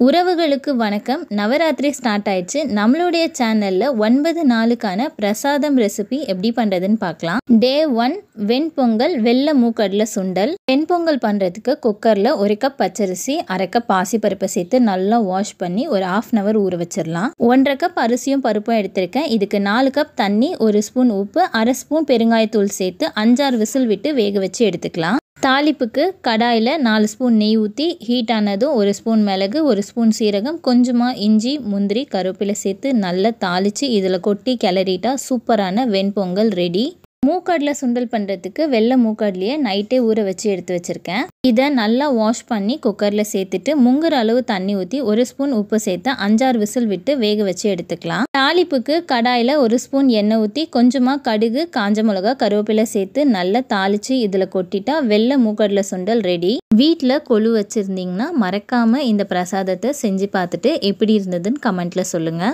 உறவுகளுக்கு வணக்கம். நவராத்திரி ஸ்டார்ட் ஆயிடுச்சு. நம்மளுடைய சேனல்ல 9 நாளுக்கான பிரசாதம் ரெசிபி எப்படி பண்றதுன்னு பார்க்கலாம். டே 1 வெண்பொங்கல் வெள்ளை மூக்கடலை சுண்டல். வெண்பொங்கல் பண்றதுக்கு குக்கர்ல 1 கப் பச்சரிசி, 1/2 கப் பாசிப்பருப்பை சேர்த்து நல்லா வாஷ் பண்ணி ஒரு 1/2 hour ஊற வச்சிடலாம். 1/2 கப் அரிசியும் பருப்பும் எடுத்திருக்கேன். இதுக்கு 4 கப் தண்ணி, 1 ஸ்பூன் உப்பு, 1/2 ஸ்பூன் பெருங்காயத்தூள் சேர்த்து 5-6 விசில் விட்டு வேக வச்சு எடுத்துக்கலாம். தாளிப்புக்கு கடாயில் 4 ஸ்பூன் நெய் ஊற்றி ஹீட் ஆனதும் 1 ஸ்பூன் மிளகு, 1 ஸ்பூன் சீரகம், கொஞ்சமாக இஞ்சி, முந்திரி, கருவேப்பிலை சேர்த்து நல்லா தாளித்து இதில் கொட்டி கிளறிட்டா சூப்பரான வெண்பொங்கல் ரெடி. மூக்கடலை சுண்டல் பண்ணுறதுக்கு வெள்ளை மூக்கடலையை நைட்டே ஊற வச்சு எடுத்து வச்சுருக்கேன். இதை நல்லா வாஷ் பண்ணி குக்கரில் சேர்த்துட்டு முங்குற அளவு தண்ணி ஊற்றி 1 ஸ்பூன் உப்பு சேர்த்து 5-6 விசில் விட்டு வேக வச்சு எடுத்துக்கலாம். தாளிப்புக்கு கடாயில் 1 ஸ்பூன் எண்ணெய் ஊற்றி கொஞ்சமாக கடுகு, காஞ்ச மிளகா, கருவேப்பிலை சேர்த்து நல்லா தாளித்து இதில் கொட்டிட்டா வெள்ளை மூக்கடலை சுண்டல் ரெடி. வீட்டில் கொழு வச்சுருந்தீங்கன்னா மறக்காமல் இந்த பிரசாதத்தை செஞ்சு பார்த்துட்டு எப்படி இருந்ததுன்னு கமெண்ட்டில் சொல்லுங்கள்.